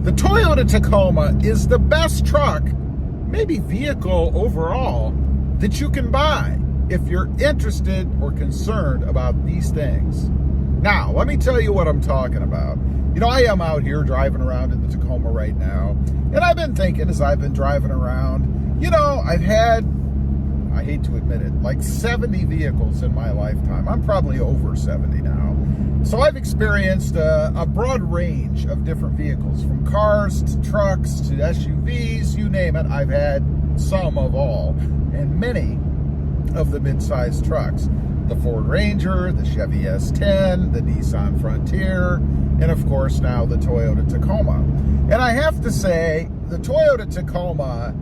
The Toyota Tacoma is the best truck, maybe vehicle overall, that you can buy if you're interested or concerned about these things. Now, let me tell you what I'm talking about. You know, I am out here driving around in the Tacoma right now, and I've been thinking as I've been driving around, you know, I've had, I hate to admit it, like 70 vehicles in my lifetime. I'm probably over 70 now. So I've experienced a broad range of different vehicles, from cars to trucks to SUVs, you name it. I've had some of all, and many of the mid-sized trucks. The Ford Ranger, the Chevy S10, the Nissan Frontier, and of course now the Toyota Tacoma. And I have to say, the Toyota Tacoma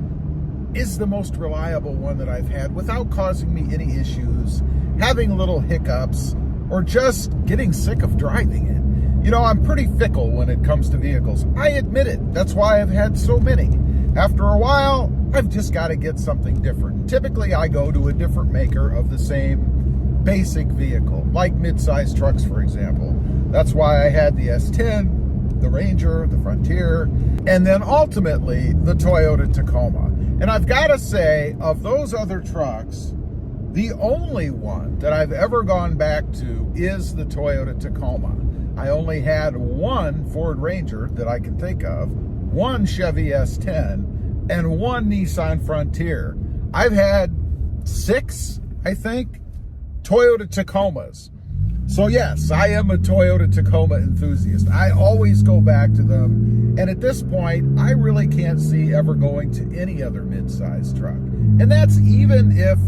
is the most reliable one that I've had without causing me any issues, having little hiccups, or just getting sick of driving it. You know, I'm pretty fickle when it comes to vehicles. I admit it. That's why I've had so many. After a while, I've just got to get something different. Typically, I go to a different maker of the same basic vehicle, like mid-sized trucks, for example. That's why I had the S10, the Ranger, the Frontier, and then ultimately the Toyota Tacoma. And I've got to say, of those other trucks, the only one that I've ever gone back to is the Toyota Tacoma. I only had one Ford Ranger that I can think of, one Chevy S10, and one Nissan Frontier. I've had 6, I think, Toyota Tacomas. So yes, I am a Toyota Tacoma enthusiast. I always go back to them. And at this point, I really can't see ever going to any other mid-sized truck. And that's even if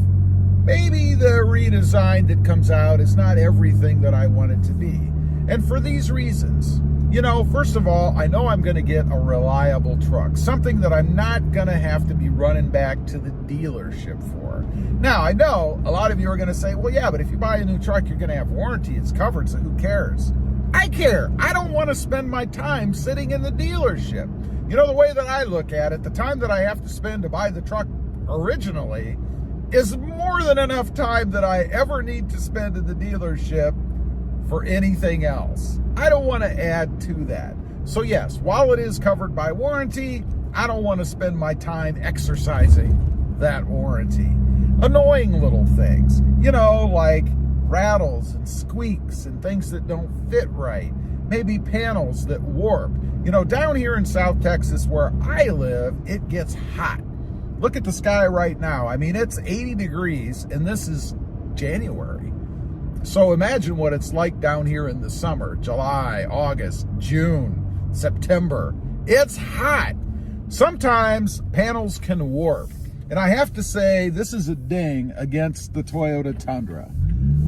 maybe the redesign that comes out is not everything that I want it to be. And for these reasons, you know, first of all, I know I'm going to get a reliable truck, something that I'm not going to have to be running back to the dealership for. Now, I know a lot of you are going to say, well, yeah, but if you buy a new truck, you're going to have warranty. It's covered, so who cares? I care. I don't want to spend my time sitting in the dealership. You know, the way that I look at it, the time that I have to spend to buy the truck originally is more than enough time that I ever need to spend in the dealership for anything else. I don't want to add to that. So yes, while it is covered by warranty, I don't want to spend my time exercising that warranty. Annoying little things, you know, like rattles and squeaks and things that don't fit right. Maybe panels that warp. You know, down here in South Texas where I live, it gets hot. Look at the sky right now. I mean, it's 80 degrees and this is January. So imagine what it's like down here in the summer, July, August, June, September. It's hot. Sometimes panels can warp. And I have to say, this is a ding against the Toyota Tundra.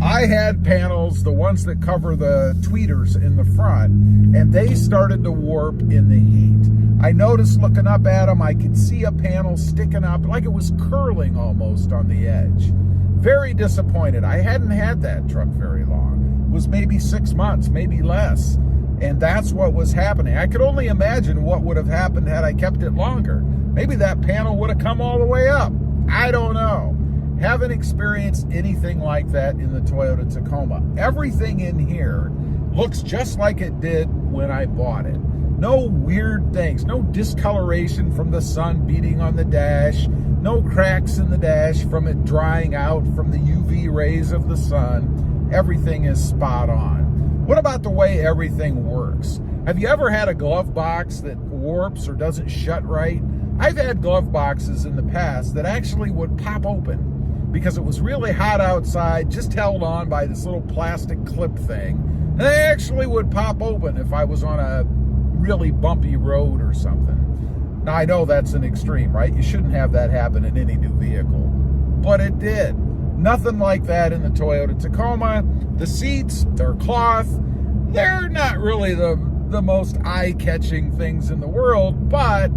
I had panels, the ones that cover the tweeters in the front, and they started to warp in the heat. I noticed looking up at them, I could see a panel sticking up like it was curling almost on the edge. Very disappointed. I hadn't had that truck very long. It was maybe 6 months, maybe less. And that's what was happening. I could only imagine what would have happened had I kept it longer. Maybe that panel would have come all the way up. I don't know. Haven't experienced anything like that in the Toyota Tacoma. Everything in here looks just like it did when I bought it. No weird things, no discoloration from the sun beating on the dash, no cracks in the dash from it drying out from the UV rays of the sun. Everything is spot on. What about the way everything works? Have you ever had a glove box that warps or doesn't shut right? I've had glove boxes in the past that actually would pop open because it was really hot outside, just held on by this little plastic clip thing. And they actually would pop open if I was on a really bumpy road or something. Now, I know that's an extreme, right? You shouldn't have that happen in any new vehicle, but it did. Nothing like that in the Toyota Tacoma. The seats, they're cloth. They're not really the most eye-catching things in the world, but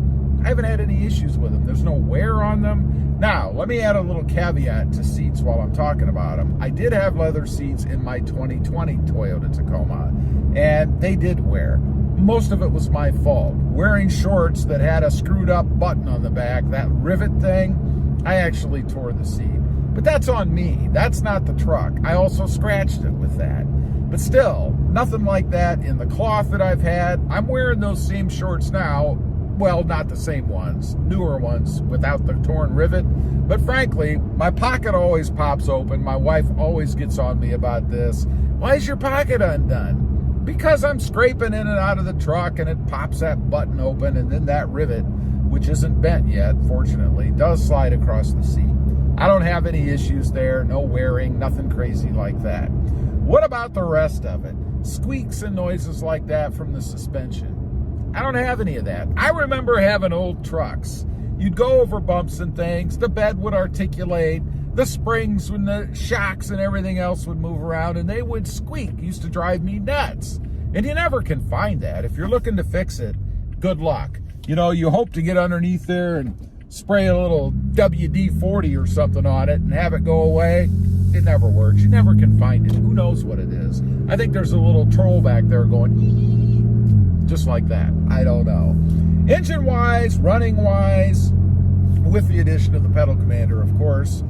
I haven't had any issues with them. There's no wear on them. Now, let me add a little caveat to seats while I'm talking about them. I did have leather seats in my 2020 Toyota Tacoma, and they did wear. Most of it was my fault. Wearing shorts that had a screwed up button on the back, that rivet thing, I actually tore the seat. But that's on me. That's not the truck. I also scratched it with that. But still, nothing like that in the cloth that I've had. I'm wearing those same shorts now. Well, not the same ones, newer ones without the torn rivet. But frankly, my pocket always pops open. My wife always gets on me about this. Why is your pocket undone? Because I'm scraping in and out of the truck and it pops that button open, and then that rivet, which isn't bent yet, fortunately, does slide across the seat. I don't have any issues there, no wearing, nothing crazy like that. What about the rest of it? Squeaks and noises like that from the suspension. I don't have any of that. I remember having old trucks. You'd go over bumps and things, the bed would articulate, the springs and the shocks and everything else would move around, and they would squeak. It used to drive me nuts. And you never can find that. If you're looking to fix it, good luck. You know, you hope to get underneath there and spray a little WD-40 or something on it and have it go away. It never works. You never can find it. Who knows what it is? I think there's a little troll back there going just like that. I don't know. Engine-wise, running-wise, with the addition of the pedal commander, of course,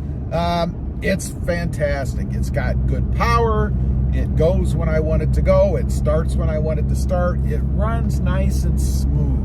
it's fantastic. It's got good power. It goes when I want it to go. It starts when I want it to start. It runs nice and smooth.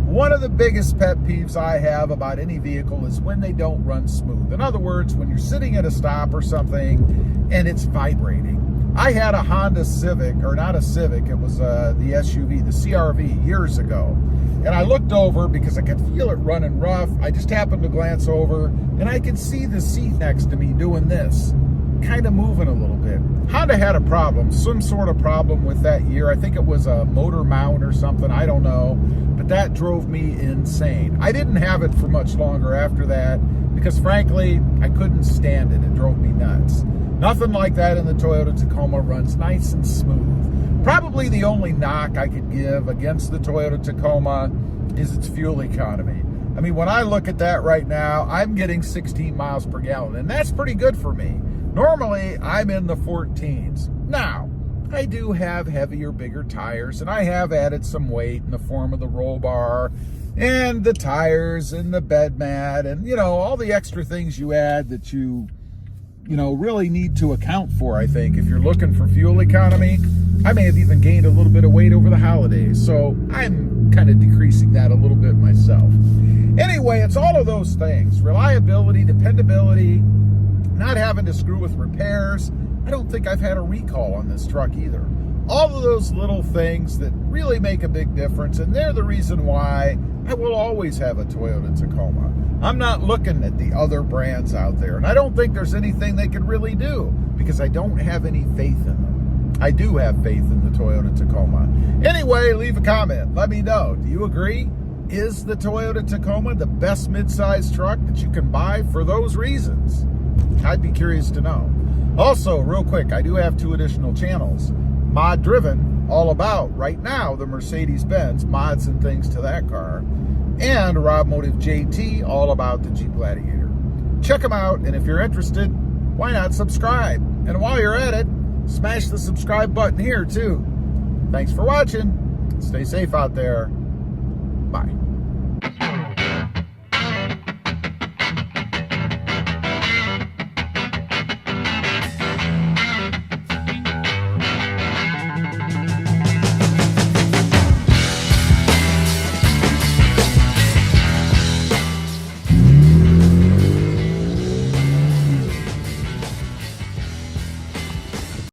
One of the biggest pet peeves I have about any vehicle is when they don't run smooth. In other words, when you're sitting at a stop or something and it's vibrating. I had a Honda Civic, or not a Civic, it was the SUV, the CRV, years ago. And I looked over because I could feel it running rough. I just happened to glance over and I could see the seat next to me doing this, kind of moving a little bit. Honda had a problem, some sort of problem with that year. I think it was a motor mount or something, I don't know. But that drove me insane. I didn't have it for much longer after that because frankly, I couldn't stand it. It drove me nuts. Nothing like that in the Toyota Tacoma. Runs nice and smooth. Probably the only knock I could give against the Toyota Tacoma is its fuel economy. I mean, when I look at that right now, I'm getting 16 miles per gallon, and that's pretty good for me. Normally, I'm in the 14s. Now, I do have heavier, bigger tires, and I have added some weight in the form of the roll bar and the tires and the bed mat and, you know, all the extra things you add that you really need to account for, I think, if you're looking for fuel economy. I may have even gained a little bit of weight over the holidays, so I'm kind of decreasing that a little bit myself. Anyway, it's all of those things. Reliability, dependability, not having to screw with repairs. I don't think I've had a recall on this truck either. All of those little things that really make a big difference, and they're the reason why I will always have a Toyota Tacoma. I'm not looking at the other brands out there, and I don't think there's anything they could really do because I don't have any faith in them. I do have faith in the Toyota Tacoma. Anyway, leave a comment. Let me know. Do you agree? Is the Toyota Tacoma the best midsize truck that you can buy for those reasons? I'd be curious to know. Also, real quick, I do have 2 additional channels. Mod Driven, all about, right now, the Mercedes-Benz, mods and things to that car. And RobMotive JT, all about the Jeep Gladiator. Check them out, and if you're interested, why not subscribe? And while you're at it, smash the subscribe button here, too. Thanks for watching. Stay safe out there. Bye.